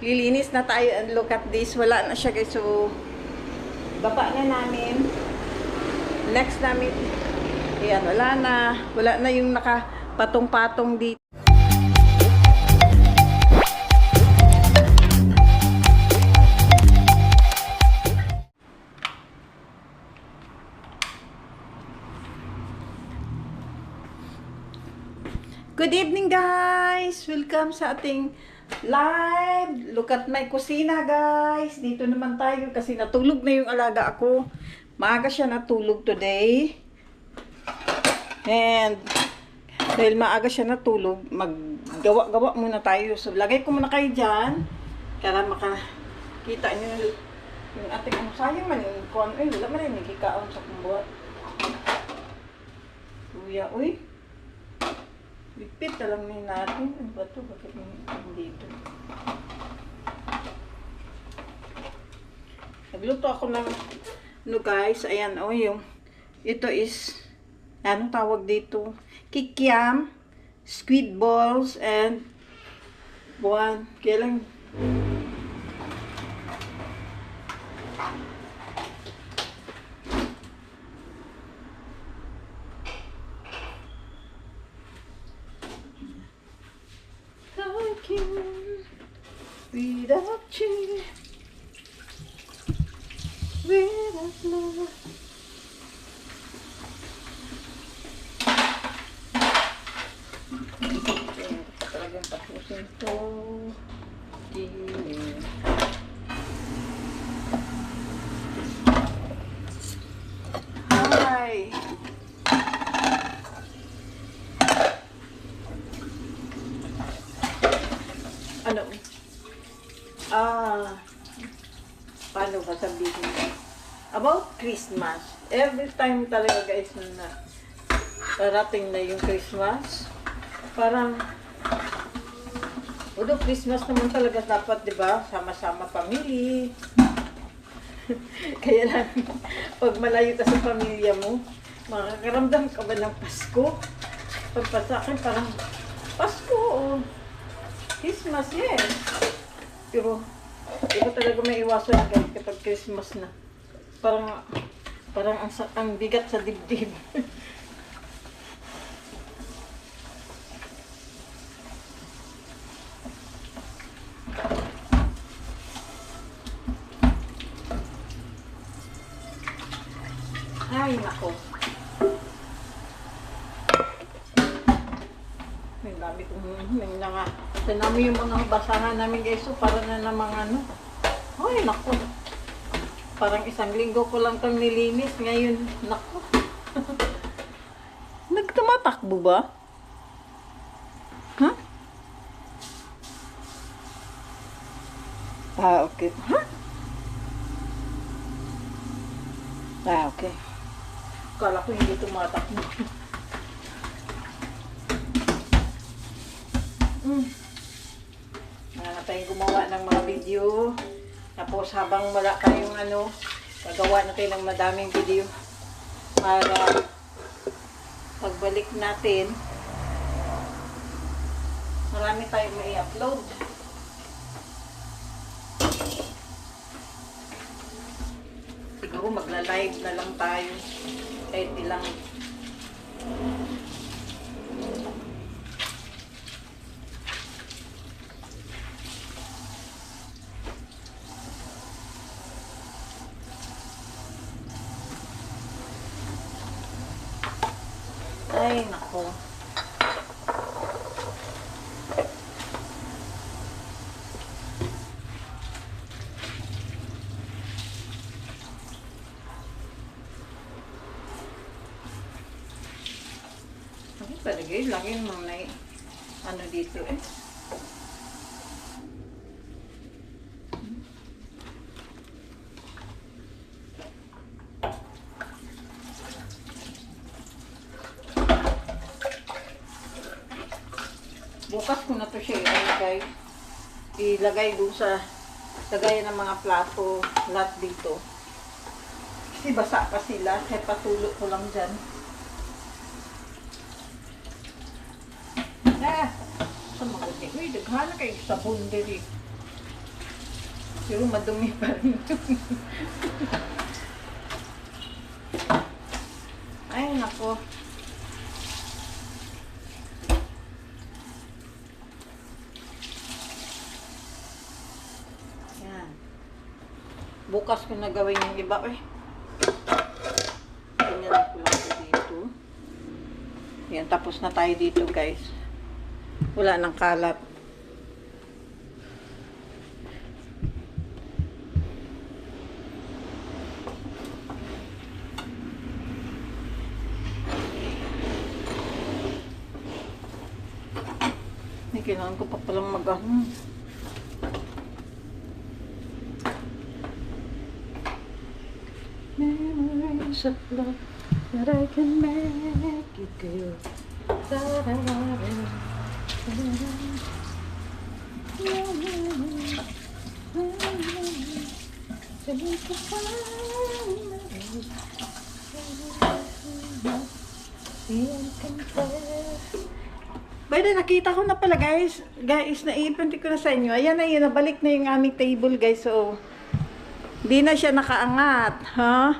Lilinis na tayo and look at this. Wala na siya guys. So, baba na namin. Next namin, ayan, wala na. Wala na yung nakapatong-patong dito. Good evening guys! Welcome sa ating live. Look at my kusina guys. Dito naman tayo kasi natulog na yung alaga ako. Maaga siya natulog today. And dahil maaga siya natulog, maggawa-gawa muna tayo. So lagay ko muna kayo dyan para makakita nyo yung ating ano. Sayang man yung kuwan. Ay, wala man rin nagkikaon sa kumbuhat. Kuya, uy. Lipit na lang natin. Ano ba ito? Bakit dito? Nagluto ako ng ano guys. Ayan o yung ito is anong tawag dito? Kikiam, squid balls, and buwan. Kaya lang without you, without love. Talagang tapusin to. Hi. Ano? Paano ba sabihin? About Christmas. Every time talaga guys na darating na yung Christmas, parang although Christmas naman talaga dapat, di ba? Sama-sama pamilya. Kaya lang, pag malayo ka sa pamilya mo, makakaramdam ka ba ng Pasko? Pag sa akin, parang Pasko o Christmas, yes. Pero, hindi ko talaga may iwasan guys kapag Christmas na. Parang ang bigat sa dibdib. Ay, nako. May dami kong tanami yung mga basahan namin guys. So, para na namang ano. Ay, nako. Parang isang linggo ko lang itong nilinis. Ngayon, nako. Nagtumatakbo ba? Huh? Okay. Huh? Okay. Kala ko hindi tumatakbo. Tayong gumawa ng mga video. Tapos habang wala tayong ano, gagawa natin ng madaming video para pagbalik natin marami tayong may upload. Siguro magla-live na lang tayo kahit ilang ay, nako. Bakit palagay? Lagi yung may ano dito eh. Bukas ko na to siya ilagay doon sa lagayan ng mga plato lahat dito. Kasi basa pa sila, kaya patulog ko lang dyan. Sa mga uy, daghana kayo sabon diri. Pero madumi pa rin. Ay, nako. Yan. Bukas ko na gawin yung iba, eh. Ganyan ko lang ito dito. Yan, tapos na tayo dito, guys. Wala nang kalat. Kailangan ko pa palang mag-ano. Memories of love that I can make you feel. Pwede, nakita ko na pala, guys. Guys, naipon ko na sa inyo. Ayan na yun, nabalik na yung aming table, guys. So, di na siya nakaangat, ha?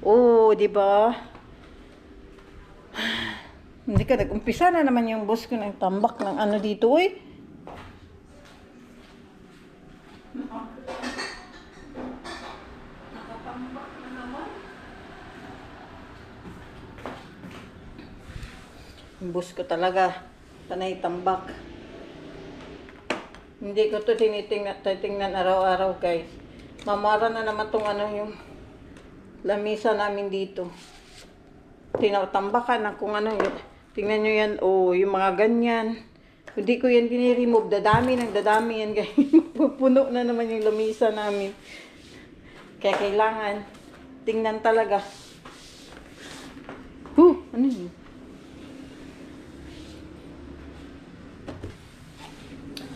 Oh, di ba? Hindi ka nag-umpisa na naman yung boss ko ng tambak ng ano dito, eh. Nakatambak na naman. Yung boss ko talaga. Panay tambak. Hindi ko to tinitingnan araw-araw, guys. Mamara na naman tong ano yung lamisa namin dito. Tinatambakan na kung ano yun. Tingnan nyo yan. Oh, yung mga ganyan. Hindi ko yan diniremove. Dadami yan, guys. Puno na naman yung lamisa namin. Kaya kailangan tingnan talaga. Ano yun?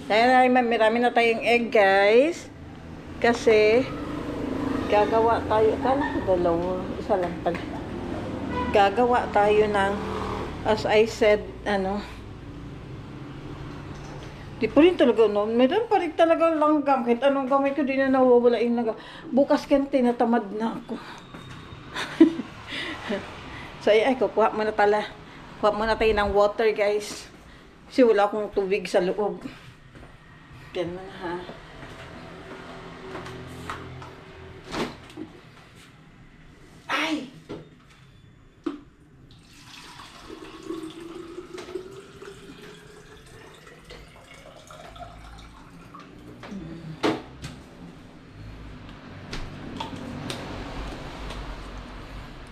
Dahil marami na tayong egg, guys. Kasi gagawa tayo, isa lang pala. Gagawa tayo ng, as I said, di pa rin talaga, no? Meron pa rin talaga langgam. Kahit anong gamay ko, di na nawawala yung langgam. Bukas kan tinatamad na ako. So, ay, kukuha muna tala. Kuha muna tayo ng water, guys. Kasi wala akong tubig sa loob. Yan na, ha. Ay!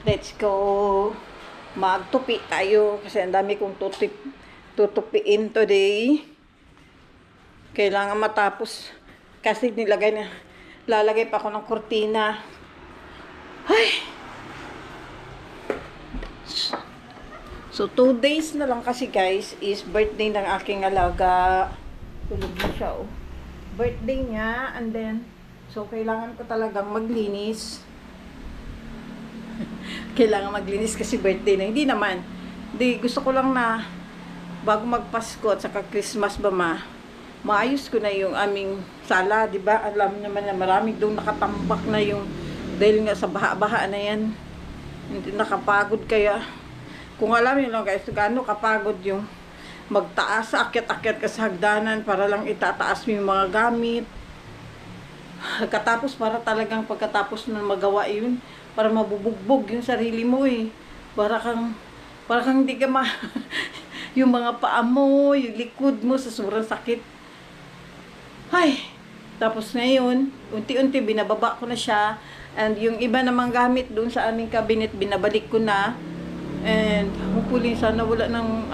Let's go. Magtupi tayo kasi ang dami kong tutupiin today. Kailangan matapos kasi lalagay pa ako ng kurtina. Ay! So, 2 days na lang kasi, guys, is birthday ng aking alaga. Tulog na siya, oh. Birthday niya, and then, so, kailangan ko talagang maglinis. Kailangan maglinis kasi birthday na. Hindi naman. Hindi, gusto ko lang na bago magpasko at saka Christmas ba maayos ko na yung aming sala, di ba? Alam naman na maraming doon nakatambak na yung dahil nga sa baha-baha na yan. Hindi nakapagod kaya. Kung alam niyo lang, guys, gaano kapagod yung magtaas, akyat-akyat ka sa hagdanan para lang itataas mo yung mga gamit. Pagkatapos na magawa yun, para mabubugbog yung sarili mo, eh. Para kang hindi ka yung mga paa mo, yung likod mo sa sobrang sakit. Ay, tapos ngayon, unti-unti binababa ko na siya. And yung iba namang gamit doon sa aming cabinet, binabalik ko na. And hopefully sana wala nang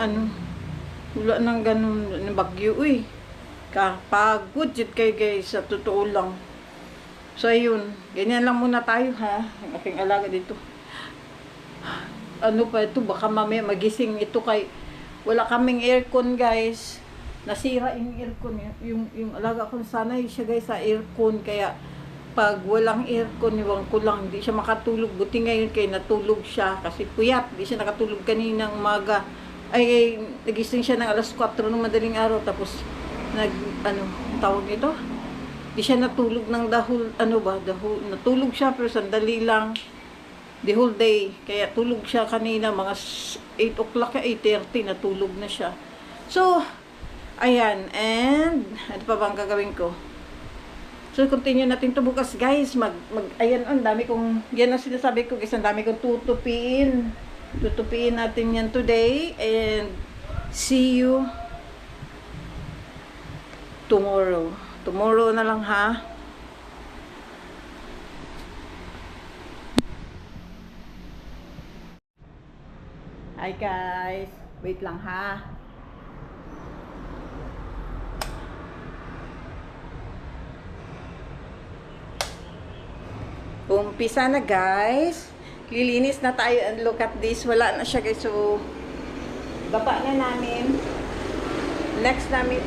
ganun bagyo, uy. Kapagod yun kayo, guys, sa totoo lang. So ayun, ganyan lang muna tayo, ha. Ang aking alaga dito. Ano pa ito, baka mamaya magising ito kay wala kaming aircon, guys. Nasira yung aircon, yung alaga ko sanay siya, guys, sa aircon, kaya pag walang aircon, iwan ko lang, hindi siya makatulog. Buti ngayon kaya natulog siya kasi puyat, hindi siya nakatulog kaninang umaga. Ay, nagising siya ng alas 4 ng madaling araw, tapos tawag nito, Di siya natulog ng natulog siya pero sandali lang. The whole day. Kaya tulog siya kanina, mga 8 o'clock, 8:30, natulog na siya. So, ayan. And, ano pa bang gagawin ko? So, continue natin to bukas, guys. Ayan, ang dami kong, yan ang sinasabi ko, guys, ang dami kong tutupiin. Tutupiin natin yan today. And, see you tomorrow. Tomorrow na lang, ha? Hi, guys. Wait lang, ha? Umpisa na, guys. Lilinis na tayo and look at this. Wala na siya, guys. So, baba na namin. Next namin,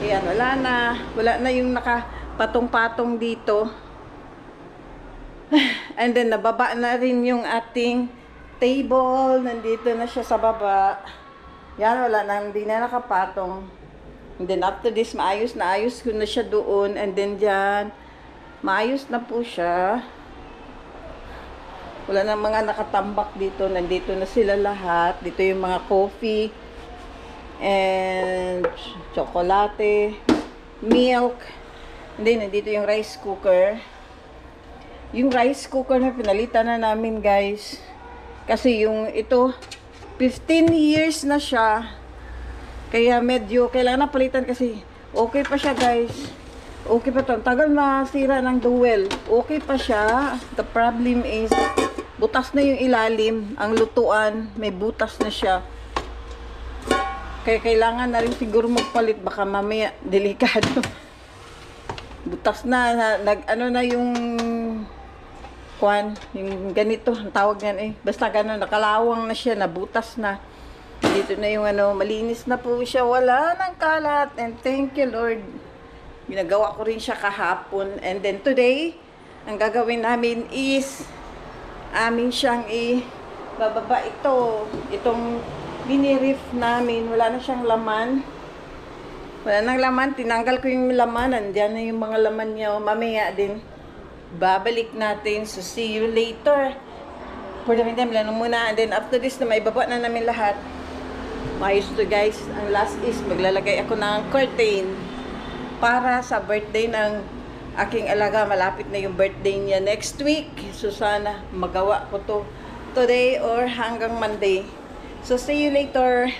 ayan, wala na. Wala na yung nakapatong-patong dito. And then, nababa na rin yung ating table. Nandito na siya sa baba. Yan, wala na. Hindi na nakapatong. And then, after this, maayos ko na siya doon. And then, dyan, maayos na po siya. Wala na mga nakatambak dito. Nandito na sila lahat. Dito yung mga coffee. And chocolate. Milk. And then, nandito yung rice cooker. Yung rice cooker na pinalitan na namin, guys. Kasi yung ito, 15 years na siya. Kaya medyo kailangan na palitan kasi okay pa siya, guys. Okay pa to. Tagal masira ng duwel. Okay pa siya. The problem is, butas na yung ilalim. Ang lutuan, may butas na siya. Kaya kailangan na rin siguro magpalit. Baka mamaya, delikado. Butas na. Ano na yung yung ganito, ang tawag yan eh. Basta gano'n, nakalawang na siya, nabutas na. Dito na yung malinis na po siya. Wala nang kalat. And thank you, Lord. Ginagawa ko rin siya kahapon. And then today, ang gagawin namin is, amin siyang bababa itong mini-reef namin. Wala na siyang laman. Wala nang laman. Tinanggal ko yung laman. Nandiyan na yung mga laman niya. Mamaya din, babalik natin. So, see you later. For the meantime, lang muna. And then, after this, na may baba na namin lahat. Maayos to, guys. Ang last is, maglalagay ako ng curtain para sa birthday ng aking alaga. Malapit na yung birthday niya next week. So, sana magawa ko to today or hanggang Monday. So, see you later.